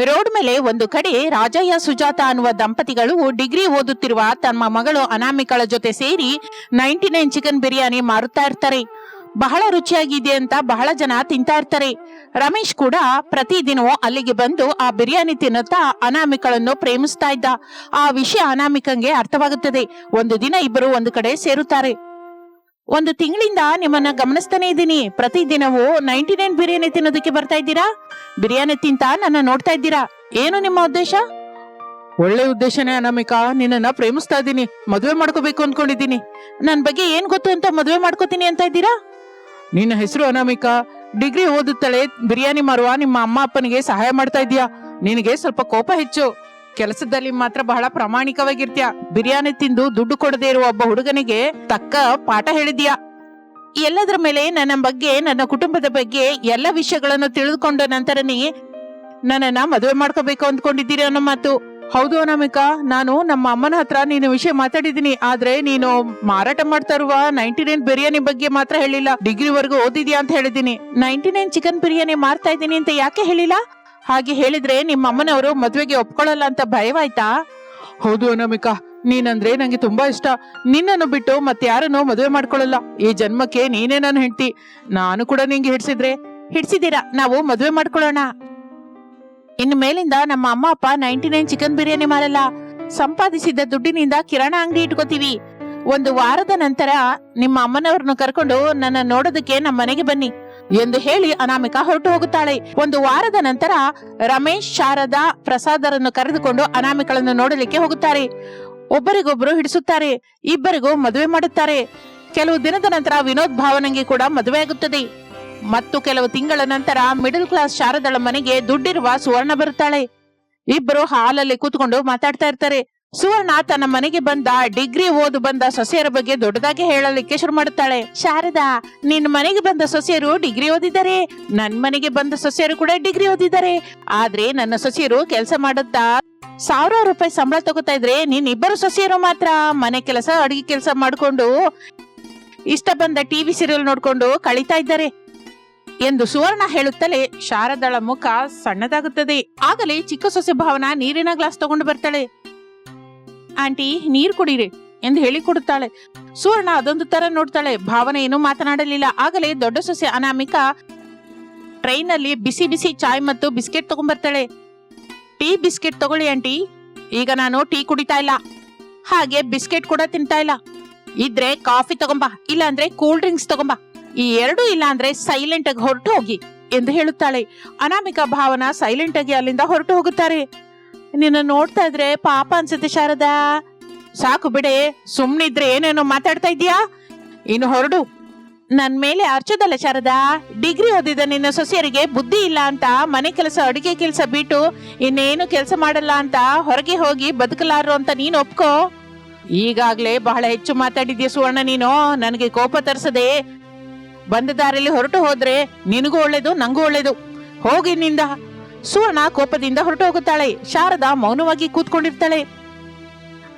Road ಮೇಲೆ ಒಂದು ಕಡೆ ರಾಜಯ್ಯ ಸುಜಾತ ಅನ್ನುವ ದಂಪತಿಗಳು ಡಿಗ್ರಿ ಓದುತ್ತಿರುವ ತಮ್ಮ ಮಗಳು ಅನಾಮಿಕಳ ಜೊತೆ ಸೇರಿ 99 ಚಿಕನ್ ಬಿರಿಯಾನಿ ಮಾರುತ್ತಾ ಇರ್ತಾರೆ. ಬಹಳ ರುಚಿಯಾಗಿದೆ ಅಂತ ಬಹಳ ಜನ ತಿಂತಾ ಇರ್ತಾರೆ. ರಮೇಶ್ ಕೂಡ ಪ್ರತಿದಿನವೂ ಅಲ್ಲಿಗೆ ಬಂದು ಆ ಬಿರಿಯಾನಿ ತಿನ್ನುತ್ತಾ ಅನಾಮಿಕಳನ್ನು ಪ್ರೇಮಿಸ್ತಾ ಇದ್ದ. ಆ ವಿಷಯ ಅನಾಮಿಕಂಗೆ ಅರ್ಥವಾಗುತ್ತದೆ. ಒಂದು ದಿನ ಇಬ್ಬರು ಒಂದು ಕಡೆ ಸೇರುತ್ತಾರೆ. ಒಂದು ತಿಂಗಳಿಂದ ನಿಮ್ಮನ್ನ ಗಮನಿಸ್ತಾನೆ ಇದ್ದೀನಿ. ಪ್ರತಿದಿನವೂ 99 ಬಿರಿಯಾನಿ ತಿನ್ನೋದಕ್ಕೆ ಬರ್ತಾ ಇದ್ದೀರಾ. ಬಿರಿಯಾನಿ ತಿಂತ ನನ್ನ ನೋಡ್ತಾ ಇದ್ದೀರಾ. ಏನು ನಿಮ್ಮ ಉದ್ದೇಶ? ಒಳ್ಳೆ ಉದ್ದೇಶನೇ ಅನಾಮಿಕಾ. ನಿನ್ನನ್ನ ಪ್ರೇಮಿಸ್ತಾ ಇದ್ದೀನಿ, ಮದುವೆ ಮಾಡ್ಕೋಬೇಕು ಅನ್ಕೊಂಡಿದ್ದೀನಿ. ನನ್ ಬಗ್ಗೆ ಏನ್ ಗೊತ್ತು ಅಂತ ಮದುವೆ ಮಾಡ್ಕೋತೀನಿ ಅಂತ ಇದ್ದೀರಾ? ನಿನ್ನ ಹೆಸರು ಅನಾಮಿಕಾ, ಡಿಗ್ರಿ ಓದುತ್ತಲೇ ಬಿರಿಯಾನಿ ಮಾರುವ ನಿಮ್ಮ ಅಮ್ಮ ಅಪ್ಪನಿಗೆ ಸಹಾಯ ಮಾಡ್ತಾ ಇದೀಯಾ. ನಿನಗೆ ಸ್ವಲ್ಪ ಕೋಪ ಹೆಚ್ಚು. ಕೆಲಸದಲ್ಲಿ ಮಾತ್ರ ಬಹಳ ಪ್ರಾಮಾಣಿಕವಾಗಿರ್ತೀಯ. ಬಿರಿಯಾನಿ ತಿಂದು ದುಡ್ಡು ಕೊಡದೇ ಇರುವ ಒಬ್ಬ ಹುಡುಗನಿಗೆ ತಕ್ಕ ಪಾಠ ಹೇಳಿದ್ಯಾ. ಎಲ್ಲದರ ಮೇಲೆ ನನ್ನ ಬಗ್ಗೆ, ನನ್ನ ಕುಟುಂಬದ ಬಗ್ಗೆ ಎಲ್ಲ ವಿಷಯಗಳನ್ನು ತಿಳಿದುಕೊಂಡ ನಂತರನೇ ನನ್ನನ್ನ ಮದುವೆ ಮಾಡ್ಕೋಬೇಕು ಅಂದ್ಕೊಂಡಿದ್ದೀರಿ ಅನ್ನೋ ಮಾತು. ಹೌದು ಅನಾಮಿಕಾ, ನಾನು ನಮ್ಮ ಅಮ್ಮನ ಹತ್ರ ನೀನು ವಿಷಯ ಮಾತಾಡಿದೀನಿ. ಆದ್ರೆ ನೀನು ಮಾರಾಟ ಮಾಡ್ತಾ ಇರುವ 99 ಬಿರಿಯಾನಿ ಬಗ್ಗೆ ಮಾತ್ರ ಹೇಳಿಲ್ಲ. ಡಿಗ್ರಿವರೆಗೂ ಓದಿದ್ಯಾ ಅಂತ ಹೇಳಿದೀನಿ. 99 ಚಿಕನ್ ಬಿರಿಯಾನಿ ಮಾರ್ತಾ ಇದ್ದೀನಿ ಅಂತ ಯಾಕೆ ಹೇಳಿಲ್ಲ? ಹಾಗೆ ಹೇಳಿದ್ರೆ ನಿಮ್ಮ ಅಮ್ಮನವರು ಮದುವೆಗೆ ಒಪ್ಕೊಳ್ಳಲ್ಲ ಅಂತ ಭಯವಾಯ್ತಾ? ಹೌದು ಅನಾಮಿಕಾ, ನೀನಂದ್ರೆ ನಂಗೆ ತುಂಬಾ ಇಷ್ಟ. ನಿನ್ನನ್ನು ಬಿಟ್ಟು ಮತ್ತೆ ಯಾರನ್ನು ಮದುವೆ ಮಾಡ್ಕೊಳ್ಳಲ್ಲ. ಈ ಜನ್ಮಕ್ಕೆ ನೀನೇ ನಾನು ಹೆಂಡತಿ. ನಾನು ಕೂಡ ನಿಂಗೆ ಹಿಡ್ಸಿದ್ದೀರಾ. ನಾವು ಮದುವೆ ಮಾಡ್ಕೊಳ್ಳೋಣ. ಇನ್ನು ಮೇಲಿಂದ ನಮ್ಮ ಅಮ್ಮ ಅಪ್ಪ 99 ಚಿಕನ್ ಬಿರಿಯಾನಿ ಮಾರಲ್ಲ. ಸಂಪಾದಿಸಿದ ದುಡ್ಡಿನಿಂದ ಕಿರಾಣ ಅಂಗಡಿ ಇಟ್ಕೋತೀವಿ. ಒಂದು ವಾರದ ನಂತರ ನಿಮ್ಮ ಅಮ್ಮನವ್ರನ್ನು ಕರ್ಕೊಂಡು ನನ್ನ ನೋಡೋದಕ್ಕೆ ನಮ್ಮ ಮನೆಗೆ ಬನ್ನಿ ಎಂದು ಹೇಳಿ ಅನಾಮಿಕಾ ಹೊರಟು ಹೋಗುತ್ತಾಳೆ. ಒಂದು ವಾರದ ನಂತರ ರಮೇಶ್, ಶಾರದಾ, ಪ್ರಸಾದರನ್ನು ಕರೆದುಕೊಂಡು ಅನಾಮಿಕಳನ್ನು ನೋಡಲಿಕ್ಕೆ ಹೋಗುತ್ತಾರೆ. ಒಬ್ಬರಿಗೊಬ್ಬರು ಹಿಡಿಸುತ್ತಾರೆ. ಇಬ್ಬರಿಗೂ ಮದುವೆ ಮಾಡುತ್ತಾರೆ. ಕೆಲವು ದಿನದ ನಂತರ ವಿನೋದ್ ಭಾವನಂಗೆ ಕೂಡ ಮದುವೆ ಆಗುತ್ತದೆ. ಮತ್ತು ಕೆಲವು ತಿಂಗಳ ನಂತರ ಮಿಡಲ್ ಕ್ಲಾಸ್ ಶಾರದಳ ಮನೆಗೆ ದುಡ್ಡಿರುವ ಸುವರ್ಣ ಬರುತ್ತಾಳೆ. ಇಬ್ಬರು ಹಾಲಲ್ಲಿ ಕೂತ್ಕೊಂಡು ಮಾತಾಡ್ತಾ ಇರ್ತಾರೆ. ಸುವರ್ಣ ತನ್ನ ಮನೆಗೆ ಬಂದ ಡಿಗ್ರಿ ಓದು ಬಂದ ಸೊಸೆಯರ ಬಗ್ಗೆ ದೊಡ್ಡದಾಗಿ ಹೇಳಲಿಕ್ಕೆ ಶುರು ಮಾಡುತ್ತಾಳೆ. ಶಾರದಾ, ನಿನ್ನ ಮನೆಗೆ ಬಂದ ಸೊಸೆಯರು ಡಿಗ್ರಿ ಓದಿದ್ದಾರೆ. ನನ್ ಮನೆಗೆ ಬಂದ ಸೊಸೆಯರು ಕೂಡ ಡಿಗ್ರಿ ಓದಿದ್ದಾರೆ. ಆದ್ರೆ ನನ್ನ ಸೊಸೆಯರು ಕೆಲಸ ಮಾಡುತ್ತಾ 1000 ರೂಪಾಯಿ ಸಂಬಳ ತಗೋತಾ ಇದ್ರೆ, ನೀನ್ ಇಬ್ಬರು ಸೊಸೆಯರು ಮಾತ್ರ ಮನೆ ಕೆಲಸ, ಅಡಿಗೆ ಕೆಲಸ ಮಾಡ್ಕೊಂಡು ಇಷ್ಟ ಬಂದ ಟಿವಿ ಸೀರಿಯಲ್ ನೋಡ್ಕೊಂಡು ಕಳೀತಾ ಇದ್ದಾರೆ ಎಂದು ಸುವರ್ಣ ಹೇಳುತ್ತಲೇ ಶಾರದಳ ಮುಖ ಸಣ್ಣದಾಗುತ್ತದೆ. ಆಗಲೇ ಚಿಕ್ಕ ಸೊಸೆ ಭಾವನ ನೀರಿನ ಗ್ಲಾಸ್ ತಗೊಂಡು ಬರ್ತಾಳೆ. ಆಂಟಿ, ನೀರ್ ಕುಡೀರಿ ಎಂದು ಹೇಳಿ ಕೊಡುತ್ತಾಳೆ. ಸುವರ್ಣ ಅದೊಂದು ತರ ನೋಡ್ತಾಳೆ. ಭಾವನ ಏನು ಮಾತನಾಡಲಿಲ್ಲ. ಆಗಲೇ ದೊಡ್ಡ ಸೊಸೆ ಅನಾಮಿಕಾ ಟ್ರೈನ್ ಅಲ್ಲಿ ಬಿಸಿ ಬಿಸಿ ಚಾಯ್ ಮತ್ತು ಬಿಸ್ಕೆಟ್ ತಗೊಂಡ್ಬರ್ತಾಳೆ. ಟೀ ಬಿಸ್ಕೆಟ್ ತಗೊಳ್ಳಿ ಆಂಟಿ. ಈಗ ನಾನು ಟೀ ಕುಡಿತಾ ಇಲ್ಲ, ಹಾಗೆ ಬಿಸ್ಕೆಟ್ ಕೂಡ ತಿಂತಾ ಇಲ್ಲ. ಇದ್ರೆ ಕಾಫಿ ತಗೊಂಬ, ಇಲ್ಲ ಅಂದ್ರೆ ಕೂಲ್ ಡ್ರಿಂಕ್ಸ್ ತಗೊಂಬ. ಈ ಎರಡೂ ಇಲ್ಲ ಅಂದ್ರೆ ಸೈಲೆಂಟ್ ಆಗಿ ಹೊರಟು ಹೋಗಿ ಎಂದು ಹೇಳುತ್ತಾಳೆ. ಅನಾಮಿಕಾ ಭಾವನ ಸೈಲೆಂಟ್ ಆಗಿ ಅಲ್ಲಿಂದ ಹೊರಟು ಹೋಗುತ್ತಾರೆ. ನಿನ್ನ ನೋಡ್ತಾ ಇದ್ರೆ ಪಾಪ ಅನ್ಸುತ್ತೆ ಶಾರದಾ. ಸಾಕು ಬಿಡೆ, ಸುಮ್ನಿದ್ರೆ ಏನೇನೋ ಮಾತಾಡ್ತಾ ಇದೀಯಾ. ಇನ್ನು ಹೊರಡು. ನನ್ ಮೇಲೆ ಅರ್ಚದಲ್ಲ ಶಾರದಾ. ಡಿಗ್ರಿ ಓದಿದ ನಿನ್ನ ಸೊಸೆಯರಿಗೆ ಬುದ್ಧಿ ಇಲ್ಲ ಅಂತ ಮನೆ ಕೆಲಸ, ಅಡಿಗೆ ಕೆಲಸ ಬಿಟ್ಟು ಇನ್ನೇನು ಕೆಲಸ ಮಾಡಲ್ಲ ಅಂತ ಹೊರಗೆ ಹೋಗಿ ಬದುಕಲಾರು ಅಂತ ನೀನು ಒಪ್ಕೋ. ಈಗಾಗ್ಲೇ ಬಹಳ ಹೆಚ್ಚು ಮಾತಾಡಿದ್ಯಾ ಸುವರ್ಣ. ನೀನು ನನಗೆ ಕೋಪ ತರಿಸದೆ ಬಂದ ದಾರಿಯಲ್ಲಿ ಹೊರಟು ಹೋದ್ರೆ ನಿನಗೂ ಒಳ್ಳೇದು, ನಂಗೂ ಒಳ್ಳೇದು. ಹೋಗಿನಿಂದ. ಸುವರ್ಣ ಕೋಪದಿಂದ ಹೊರಟು ಹೋಗುತ್ತಾಳೆ. ಶಾರದಾ ಮೌನವಾಗಿ ಕೂತ್ಕೊಂಡಿರ್ತಾಳೆ.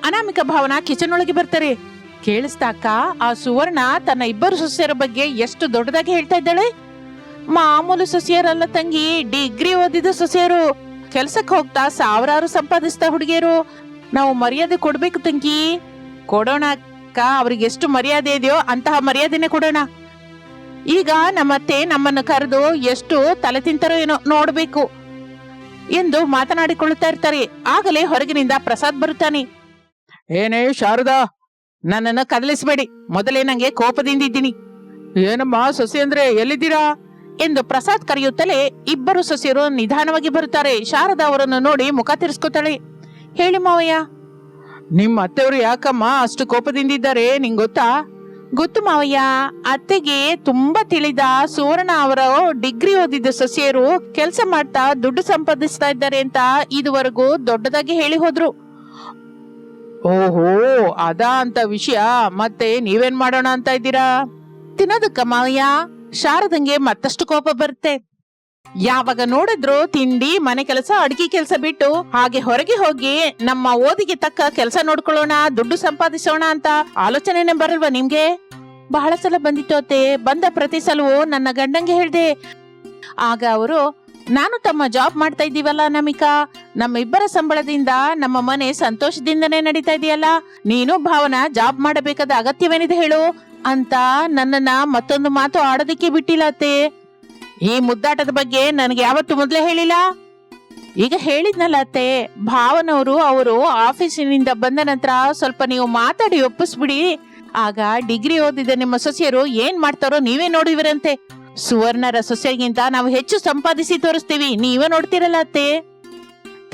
ಅನಾಮಿಕಾ ಭಾವನ ಕಿಚನ್ ಒಳಗೆ ಬರ್ತಾರೆ. ಕೇಳಿಸ್ತಾ ಅಕ್ಕ, ಆ ಸುವರ್ಣ ತನ್ನ ಇಬ್ಬರು ಸೊಸೆಯರ ಬಗ್ಗೆ ಎಷ್ಟು ದೊಡ್ಡದಾಗಿ ಹೇಳ್ತಾ ಇದ್ದಾಳೆ. ಮಾಮೂಲು ಸೊಸೆಯರಲ್ಲ ತಂಗಿ, ಡಿಗ್ರಿ ಓದಿದ ಸೊಸೆಯರು. ಕೆಲ್ಸಕ್ಕೆ ಹೋಗ್ತಾ 1000 ಸಂಪಾದಿಸ್ತಾ ಹುಡುಗಿಯರು. ನಾವು ಮರ್ಯಾದೆ ಕೊಡ್ಬೇಕು ತಂಗಿ. ಕೊಡೋಣ ಅಕ್ಕ, ಅವ್ರಿಗೆ ಎಷ್ಟು ಮರ್ಯಾದೆ ಇದೆಯೋ ಅಂತಹ ಮರ್ಯಾದೆನೆ ಕೊಡೋಣ. ಈಗ ನಮ್ಮತ್ತೆ ನಮ್ಮನ್ನು ಕರೆದು ಎಷ್ಟು ತಲೆ ತಿಂತಾರೋ ಏನೋ ನೋಡ್ಬೇಕು ಎಂದು ಮಾತನಾಡಿಕೊಳ್ಳುತ್ತಾ ಇರ್ತಾರೆ. ಆಗಲೇ ಹೊರಗಿನಿಂದ ಪ್ರಸಾದ್ ಬರುತ್ತಾನೆ. ಏನೇ ಶಾರದಾ, ನನ್ನನ್ನು ಕದಲಿಸಬೇಡಿ. ಮೊದಲೇ ನಂಗೆ ಕೋಪದಿಂದ ಇದ್ದೀನಿ. ಏನಮ್ಮ ಸೊಸೆ ಅಂದ್ರೆ, ಎಲ್ಲಿದ್ದೀರಾ ಎಂದು ಪ್ರಸಾದ್ ಕರೆಯುತ್ತಲೇ ಇಬ್ಬರು ಸೊಸೆಯರು ನಿಧಾನವಾಗಿ ಬರುತ್ತಾರೆ. ಶಾರದಾ ಅವರನ್ನು ನೋಡಿ ಮುಖ ತಿರ್ಸ್ಕೊತಾಳೆ. ಹೇಳಿ ಮಾವಯ್ಯ. ನಿಮ್ಮ ಅತ್ತೆಯವರು ಯಾಕಮ್ಮ ಅಷ್ಟು ಕೋಪದಿಂದಿದ್ದಾರೆ, ನಿಂಗ್ ಗೊತ್ತಾ? ಗೊತ್ತು ಮಾವಯ್ಯ. ಅತ್ತೆಗೆ ತುಂಬಾ ತಿಳಿದ ಸುವರ್ಣ ಅವರು ಡಿಗ್ರಿ ಓದಿದ ಸೊಸೆಯರು ಕೆಲಸ ಮಾಡ್ತಾ ದುಡ್ಡು ಸಂಪಾದಿಸ್ತಾ ಇದ್ದಾರೆ ಅಂತ ಇದುವರೆಗೂ ದೊಡ್ಡದಾಗಿ ಹೇಳಿ ಹೋದ್ರು. ಓಹೋ, ಅದಾ ಅಂತ ವಿಷಯ. ಮತ್ತೆ ನೀವೇನ್ ಮಾಡೋಣ ಅಂತ ಇದ್ದೀರಾ? ತಿನ್ನೋದಕ್ಕ ಮಾವಯ್ಯ. ಶಾರದಂಗೆ ಮತ್ತಷ್ಟು ಕೋಪ ಬರುತ್ತೆ. ಯಾವಾಗ ನೋಡಿದ್ರು ತಿಂಡಿ, ಮನೆ ಕೆಲಸ, ಅಡಿಗೆ ಕೆಲಸ ಬಿಟ್ಟು ಹಾಗೆ ಹೊರಗೆ ಹೋಗಿ ನಮ್ಮ ಓದಿಗೆ ತಕ್ಕ ಕೆಲಸ ನೋಡ್ಕೊಳ್ಳೋಣ, ದುಡ್ಡು ಸಂಪಾದಿಸೋಣ ಅಂತ ಆಲೋಚನೆನೇ ಬರಲ್ವಾ ನಿಮ್ಗೆ? ಬಹಳ ಸಲ ಬಂದಿತ್ತು ಅತ್ತೆ. ಬಂದ ಪ್ರತಿ ಸಲವೂ ನನ್ನ ಗಂಡಂಗೆ ಹೇಳ್ದೆ. ಆಗ ಅವರು, ನಾನು ತಮ್ಮ ಜಾಬ್ ಮಾಡ್ತಾ ಇದ್ದೀವಲ್ಲ ಅನಾಮಿಕಾ, ನಮ್ಮಿಬ್ಬರ ಸಂಬಳದಿಂದ ನಮ್ಮ ಮನೆ ಸಂತೋಷದಿಂದನೇ ನಡೀತಾ ಇದೆಯಲ್ಲ. ನೀನು ಭಾವನ ಜಾಬ್ ಮಾಡಬೇಕಾದ ಅಗತ್ಯವೇನಿದೆ ಹೇಳು ಅಂತ ನನ್ನನ್ನ ಮತ್ತೊಂದು ಮಾತು ಆಡೋದಿಕ್ಕೆ ಬಿಟ್ಟಿಲ್ಲ ಅತ್ತೆ. ಈ ಮುದ್ದಾಟದ ಬಗ್ಗೆ ನನಗೆ ಯಾವತ್ತು ಮೊದಲೇ ಹೇಳಿಲ್ಲ. ಈಗ ಹೇಳಿದ್ನಲ್ಲ ಅತ್ತೆ, ಭಾವನವರು ಅವರು ಆಫೀಸಿನಿಂದ ಬಂದ ನಂತರ ಸ್ವಲ್ಪ ನೀವು ಮಾತಾಡಿ ಒಪ್ಪಿಸ್ಬಿಡಿ. ಆಗ ಡಿಗ್ರಿ ಓದಿದ ನಿಮ್ಮ ಸೊಸೆಯರು ಏನ್ ಮಾಡ್ತಾರೋ ನೀವೇ ನೋಡಿವಿರಂತೆ. ಸುವರ್ಣರ ಸೊಸೆಗಿಂತ ನಾವು ಹೆಚ್ಚು ಸಂಪಾದಿಸಿ ತೋರಿಸ್ತೀವಿ, ನೀವೇ ನೋಡ್ತಿರಲ್ಲ ಅತ್ತೆ.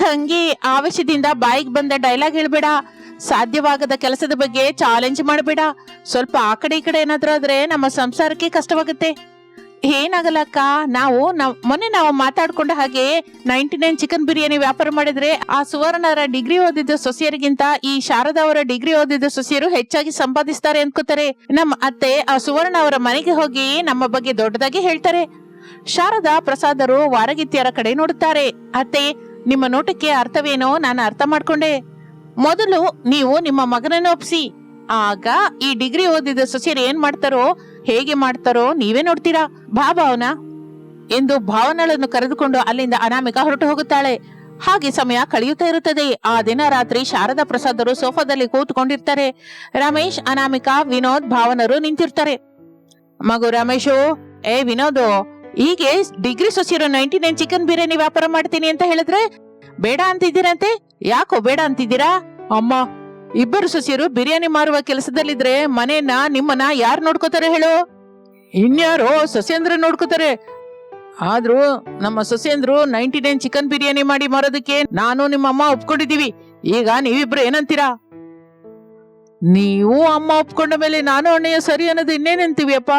ತಂಗಿ, ಆವೇಶದಿಂದ ಬಾಯಿಗೆ ಬಂದ ಡೈಲಾಗ್ ಹೇಳ್ಬೇಡ. ಸಾಧ್ಯವಾಗದ ಕೆಲಸದ ಬಗ್ಗೆ ಚಾಲೆಂಜ್ ಮಾಡಬೇಡ. ಸ್ವಲ್ಪ ಆ ಕಡೆ ಈ ಕಡೆ ಏನಾದ್ರೂ ಆದ್ರೆ ನಮ್ಮ ಸಂಸಾರಕ್ಕೆ ಕಷ್ಟವಾಗುತ್ತೆ. ಏನಾಗಲ್ಲ ಅಕ್ಕ, ಮೊನ್ನೆ ನಾವು ಮಾತಾಡ್ಕೊಂಡ ಹಾಗೆ 99 ಚಿಕನ್ ಬಿರಿಯಾನಿ ವ್ಯಾಪಾರ ಮಾಡಿದ್ರೆ ಆ ಸುವರ್ಣರ ಡಿಗ್ರಿ ಓದಿದ ಸೊಸೆಯರಿಗಿಂತ ಈ ಶಾರದಾ ಅವರ ಡಿಗ್ರಿ ಓದಿದ ಸೊಸೆಯರು ಹೆಚ್ಚಾಗಿ ಸಂಪಾದಿಸ್ತಾರೆ ಅನ್ಕೋತಾರೆ. ನಮ್ಮ ಅತ್ತೆ ಆ ಸುವರ್ಣ ಅವರ ಮನೆಗೆ ಹೋಗಿ ನಮ್ಮ ಬಗ್ಗೆ ದೊಡ್ಡದಾಗಿ ಹೇಳ್ತಾರೆ. ಶಾರದಾ ಪ್ರಸಾದರು ವಾರಗಿತ್ತಿಯರ ಕಡೆ ನೋಡುತ್ತಾರೆ. ಅತ್ತೆ, ನಿಮ್ಮ ನೋಟಕ್ಕೆ ಅರ್ಥವೇನೋ ನಾನು ಅರ್ಥ ಮಾಡ್ಕೊಂಡೆ. ಮೊದಲು ನೀವು ನಿಮ್ಮ ಮಗನನ್ನು ಒಪ್ಸಿ, ಆಗ ಈ ಡಿಗ್ರಿ ಓದಿದ ಸೊಸೆಯರು ಏನ್ ಮಾಡ್ತಾರೋ ಹೇಗೆ ಮಾಡ್ತಾರೋ ನೀವೇ ನೋಡ್ತೀರಾ. ಭಾವನ ಎಂದು ಭಾವನಳನ್ನು ಕರೆದುಕೊಂಡು ಅಲ್ಲಿಂದ ಅನಾಮಿಕಾ ಹೊರಟು ಹೋಗುತ್ತಾಳೆ. ಹಾಗೆ ಸಮಯ ಕಳೆಯುತ್ತಾ ಇರುತ್ತದೆ. ಆ ದಿನ ರಾತ್ರಿ ಶಾರದಾ ಪ್ರಸಾದರು ಸೋಫಾದಲ್ಲಿ ಕೂತ್ಕೊಂಡಿರ್ತಾರೆ. ರಮೇಶ್, ಅನಾಮಿಕಾ, ವಿನೋದ್, ಭಾವನರು ನಿಂತಿರ್ತಾರೆ. ಮಗು ರಮೇಶು, ವಿನೋದ್, ಹೀಗೆ ಡಿಗ್ರಿ ಸೊಸೆಯರು 99 ಚಿಕನ್ ಬಿರಿಯಾನಿ ವ್ಯಾಪಾರ ಮಾಡ್ತೀನಿ ಅಂತ ಹೇಳಿದ್ರೆ ಬೇಡ ಅಂತಿದ್ದೀರಂತೆ. ಯಾಕೋ ಬೇಡ ಅಂತಿದ್ದೀರಾ? ಅಮ್ಮ, ಇಬ್ಬರು ಸೊಸೆಯರು ಬಿರಿಯಾನಿ ಮಾರುವ ಕೆಲಸದಲ್ಲಿದ್ರೆ ಮನೆಯನ್ನ ನಿಮ್ಮನ್ನ ಯಾರು ನೋಡ್ಕೋತಾರೆ ಹೇಳು? ಇನ್ಯಾರೋ ಸೊಸೆಂದ್ರ ನೋಡ್ಕೋತಾರೆ. ಆದ್ರೂ ನಮ್ಮ ಸೊಸೆಂದ್ರು 99 ಚಿಕನ್ ಬಿರಿಯಾನಿ ಮಾಡಿ ಮಾರೋದಕ್ಕೆ ನಾನು ನಿಮ್ಮಮ್ಮ ಒಪ್ಕೊಂಡಿದೀವಿ. ಈಗ ನೀವಿಬ್ರು ಏನಂತೀರಾ? ನೀವು ಅಮ್ಮ ಒಪ್ಕೊಂಡ ಮೇಲೆ ನಾನು ಅಣ್ಣಯ್ಯ ಸರಿ ಅನ್ನೋದು ಇನ್ನೇನಂತೀವಿ ಅಪ್ಪ.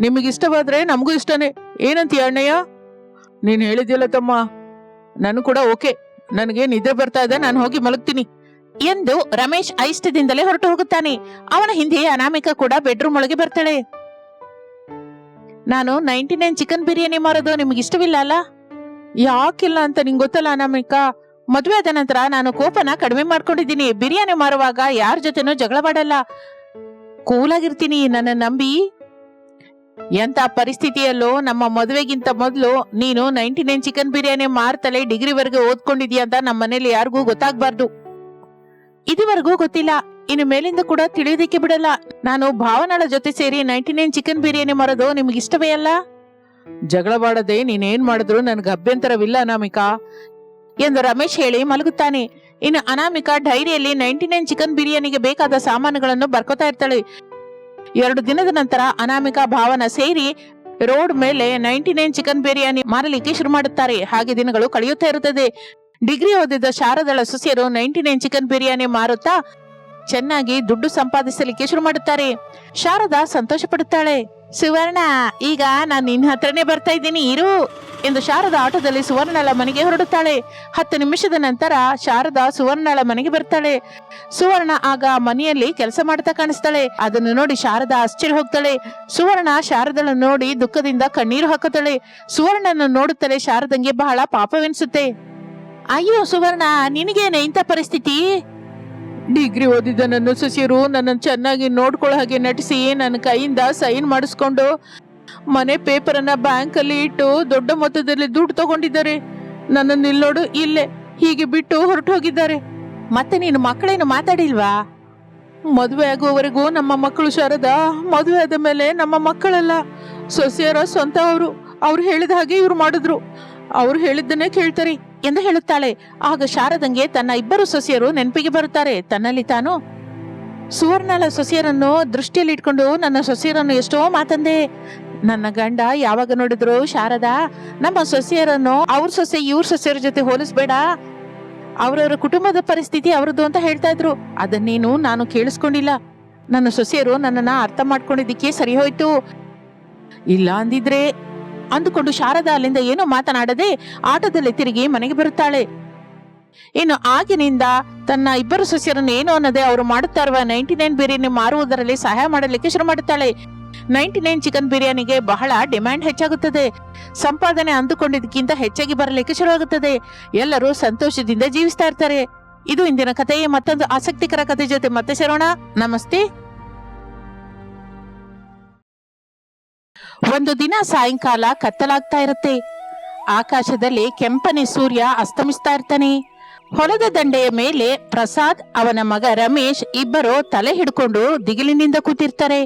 ನಿಮಗಿಷ್ಟವಾದ್ರೆ ನಮಗೂ ಇಷ್ಟನೇ. ಏನಂತೀಯ ಅಣ್ಣಯ್ಯ? ನೀನ್ ಹೇಳಿದ್ಯಲ್ಲ ತಮ್ಮ, ನಾನು ಕೂಡ ಓಕೆ. ನನಗೆ ನಿದ್ದೆ ಬರ್ತಾ ಇದೆ, ನಾನು ಹೋಗಿ ಮಲಗ್ತೀನಿ ಎಂದು ರಮೇಶ್ ಐಷ್ಟದಿಂದಲೇ ಹೊರಟು ಹೋಗುತ್ತಾನೆ. ಅವನ ಹಿಂದೆ ಅನಾಮಿಕಾ ಕೂಡ ಬೆಡ್ರೂಮ್ ಒಳಗೆ ಬರ್ತಾಳೆ. ನಾನು 99 ಚಿಕನ್ ಬಿರಿಯಾನಿ ಮಾರೋದು ನಿಮ್ಗೆ ಇಷ್ಟವಿಲ್ಲ ಅಲ್ಲ? ಯಾಕಿಲ್ಲ ಅಂತ ನಿಂಗೆ ಗೊತ್ತಲ್ಲ ಅನಾಮಿಕಾ. ಮದುವೆ ಆದ ನಂತರ ನಾನು ಕೋಪನ ಕಡಿಮೆ ಮಾಡ್ಕೊಂಡಿದ್ದೀನಿ. ಬಿರಿಯಾನಿ ಮಾರುವಾಗ ಯಾರ ಜೊತೆನೂ ಜಗಳ ಮಾಡಲ್ಲ, ಕೂಲಾಗಿರ್ತೀನಿ, ನನ್ನ ನಂಬಿ. ಎಂತ ಪರಿಸ್ಥಿತಿಯಲ್ಲೂ ನಮ್ಮ ಮದುವೆಗಿಂತ ಮೊದಲು ನೀನು 99 ಚಿಕನ್ ಬಿರಿಯಾನಿ ಮಾರ್ತಲೇ ಡಿಗ್ರಿವರೆಗೆ ಓದ್ಕೊಂಡಿದ್ಯಾ ಅಂತ ನಮ್ಮ ಮನೇಲಿ ಯಾರಿಗೂ ಗೊತ್ತಾಗ್ಬಾರ್ದು. ಇದುವರೆಗೂ ಗೊತ್ತಿಲ್ಲ, ಇನ್ನು ಮೇಲಿಂದ ಕೂಡ ತಿಳಿಯೋದಿಕ್ಕೆ ಬಿಡಲ್ಲ. ನಾನು ಭಾವನಳ ಜೊತೆ ಸೇರಿ 99 ಚಿಕನ್ ಬಿರಿಯಾನಿ ಮಾರೋದು ನಿಮ್ಗೆ ಇಷ್ಟವೇ ಅಲ್ಲ? ಜಗಳ ಬಾಡದೆ ನೀನೇನ್ ಮಾಡಿದ್ರು ನನ್ಗೆ ಅಭ್ಯಂತರವಿಲ್ಲ ಅನಾಮಿಕಾ ಎಂದು ರಮೇಶ್ ಹೇಳಿ ಮಲಗುತ್ತಾನೆ. ಇನ್ನು ಅನಾಮಿಕಾ ಡೈರಿಯಲ್ಲಿ 99 ಚಿಕನ್ ಬಿರಿಯಾನಿಗೆ ಬೇಕಾದ ಸಾಮಾನುಗಳನ್ನು ಬರ್ಕೋತಾ ಇರ್ತಾಳೆ. 2 ದಿನದ ನಂತರ ಅನಾಮಿಕಾ, ಭಾವನ ಸೇರಿ ರೋಡ್ ಮೇಲೆ 99 ಚಿಕನ್ ಬಿರಿಯಾನಿ ಮಾರಲಿಕ್ಕೆ ಶುರು ಮಾಡುತ್ತಾರೆ. ಹಾಗೆ ದಿನಗಳು ಕಳೆಯುತ್ತಾ ಇರುತ್ತದೆ. ಡಿಗ್ರಿ ಓದಿದ ಶಾರದಳ ಸೊಸೆಯರು 99 ಚಿಕನ್ ಬಿರಿಯಾನಿ ಮಾರುತ್ತಾ ಚೆನ್ನಾಗಿ ದುಡ್ಡು ಸಂಪಾದಿಸಲಿಕ್ಕೆ ಶುರು ಮಾಡುತ್ತಾರೆ. ಶಾರದಾ ಸಂತೋಷ ಪಡುತ್ತಾಳೆ. ಸುವರ್ಣ, ಈಗ ನಾನು ನಿನ್ನ ಹತ್ರನೇ ಬರ್ತಾ ಇದ್ದೀನಿ ಇರು ಎಂದು ಶಾರದಾ ಆಟೋದಲ್ಲಿ ಸುವರ್ಣಳ ಮನೆಗೆ ಹೊರಡುತ್ತಾಳೆ. 10 ನಿಮಿಷದ ನಂತರ ಶಾರದಾ ಸುವರ್ಣಳ ಮನೆಗೆ ಬರ್ತಾಳೆ. ಸುವರ್ಣ ಆಗ ಮನೆಯಲ್ಲಿ ಕೆಲಸ ಮಾಡ್ತಾ ಕಾಣಿಸ್ತಾಳೆ. ಅದನ್ನು ನೋಡಿ ಶಾರದಾ ಆಶ್ಚರ್ಯ ಹೋಗ್ತಾಳೆ. ಸುವರ್ಣ ಶಾರದಳನ್ನು ನೋಡಿ ದುಃಖದಿಂದ ಕಣ್ಣೀರು ಹಾಕುತ್ತಾಳೆ. ಸುವರ್ಣನ ನೋಡುತ್ತಲೇ ಶಾರದಂಗೆ ಬಹಳ ಪಾಪವೆನಿಸುತ್ತೆ. ಅಯ್ಯೋ ಸುವರ್ಣ, ನಿನಗೇನೆ ಇಂಥ ಪರಿಸ್ಥಿತಿ? ಡಿಗ್ರಿ ಓದಿದ ನನ್ನ ಸೊಸೆಯರು ನನ್ನನ್ನು ಚೆನ್ನಾಗಿ ನೋಡ್ಕೊಳ್ಳೋ ಹಾಗೆ ನಟಿಸಿ ನನ್ನ ಕೈಯಿಂದ ಸೈನ್ ಮಾಡಿಸ್ಕೊಂಡು ಮನೆ ಪೇಪರನ್ನ ಬ್ಯಾಂಕಲ್ಲಿ ಇಟ್ಟು ದೊಡ್ಡ ಮೊತ್ತದಲ್ಲಿ ದುಡ್ಡು ತಗೊಂಡಿದ್ದಾರೆ. ನನ್ನನ್ನು ನೋಡು ಇಲ್ಲೇ ಹೀಗೆ ಬಿಟ್ಟು ಹೊರಟು ಹೋಗಿದ್ದಾರೆ. ಮತ್ತೆ ನೀನು ಮಕ್ಕಳೇನು ಮಾತಾಡಿಲ್ವಾ? ಮದುವೆ ಆಗುವವರೆಗೂ ನಮ್ಮ ಮಕ್ಕಳು ಶಾರದಾ, ಮದುವೆ ಆದ ಮೇಲೆ ನಮ್ಮ ಮಕ್ಕಳಲ್ಲ, ಸೊಸೆಯರ ಸ್ವಂತ ಅವರು. ಅವ್ರು ಹೇಳಿದ ಹಾಗೆ ಇವ್ರು ಮಾಡಿದ್ರು, ಅವ್ರು ಹೇಳಿದ್ದನ್ನೇ ಕೇಳ್ತಾರೆ ಎಂದು ಹೇಳುತ್ತಾಳೆ. ಆಗ ಶಾರದಂಗೆ ತನ್ನ ಇಬ್ಬರು ಸೊಸೆಯರು ನೆನಪಿಗೆ ಬರುತ್ತಾರೆ. ತನ್ನಲ್ಲಿ ತಾನು ಸುವರ್ಣಳ ಸೊಸೆಯರನ್ನು ದೃಷ್ಟಿಯಲ್ಲಿ ಇಟ್ಕೊಂಡು ನನ್ನ ಸೊಸೆಯರನ್ನು ಎಷ್ಟೋ ಮಾತಂದೆ. ನನ್ನ ಗಂಡ ಯಾವಾಗ ನೋಡಿದ್ರು ಶಾರದಾ, ನಮ್ಮ ಸೊಸೆಯರನ್ನು ಅವ್ರ ಸೊಸೆ ಇವ್ರ ಸೊಸೆಯರ ಜೊತೆ ಹೋಲಿಸ್ಬೇಡ, ಅವರವರ ಕುಟುಂಬದ ಪರಿಸ್ಥಿತಿ ಅವರದ್ದು ಅಂತ ಹೇಳ್ತಾ ಇದ್ರು. ಅದನ್ನೇನು ನಾನು ಕೇಳಿಸ್ಕೊಂಡಿಲ್ಲ. ನನ್ನ ಸೊಸೆಯರು ನನ್ನನ್ನ ಅರ್ಥ ಮಾಡ್ಕೊಂಡಿದ್ದಕ್ಕೆ ಸರಿ ಹೋಯ್ತು, ಇಲ್ಲ ಅಂದಿದ್ರೆ ಅಂದುಕೊಂಡು ಶಾರದಾ ಅಲ್ಲಿಂದ ಏನೋ ಮಾತನಾಡದೆ ಆಟೋದಲ್ಲಿ ತಿರುಗಿ ಮನೆಗೆ ಬರುತ್ತಾಳೆ. ಇನ್ನು ಆಗಿನಿಂದ ತನ್ನ ಇಬ್ಬರು ಸೊಸೆಯರನ್ನು ಏನು ಅನ್ನದೆ ಅವರು ಮಾಡುತ್ತಾ ಇರುವ 99 ಬಿರಿಯಾನಿ ಮಾರುವುದರಲ್ಲಿ ಸಹಾಯ ಮಾಡಲಿಕ್ಕೆ ಶುರು ಮಾಡುತ್ತಾಳೆ. 99 ಚಿಕನ್ ಬಿರಿಯಾನಿಗೆ ಬಹಳ ಡಿಮ್ಯಾಂಡ್ ಹೆಚ್ಚಾಗುತ್ತದೆ. ಸಂಪಾದನೆ ಅಂದುಕೊಂಡಿದ್ದಕ್ಕಿಂತ ಹೆಚ್ಚಾಗಿ ಬರಲಿಕ್ಕೆ ಶುರುವಾಗುತ್ತದೆ. ಎಲ್ಲರೂ ಸಂತೋಷದಿಂದ ಜೀವಿಸ್ತಾ ಇರ್ತಾರೆ. ಇದು ಇಂದಿನ ಕಥೆ. ಮತ್ತೊಂದು ಆಸಕ್ತಿಕರ ಕಥೆ ಜೊತೆ ಮತ್ತೆ ಸೇರೋಣ. ನಮಸ್ತೆ. ಒಂದು ದಿನ ಸಾಯಂಕಾಲ ಕತ್ತಲಾಗ್ತಾ ಇರುತ್ತೆ. ಆಕಾಶದಲ್ಲಿ ಕೆಂಪನೆ ಸೂರ್ಯ ಅಸ್ತಮಿಸ್ತಾ ಇರ್ತಾನೆ. ಹೊಲದ ದಂಡೆಯ ಮೇಲೆ ಪ್ರಸಾದ್ ಅವನ ಮಗ ರಮೇಶ್ ಇಬ್ಬರು ತಲೆ ಹಿಡ್ಕೊಂಡು ದಿಗಿಲಿನಿಂದ ಕೂತಿರ್ತಾರೆ.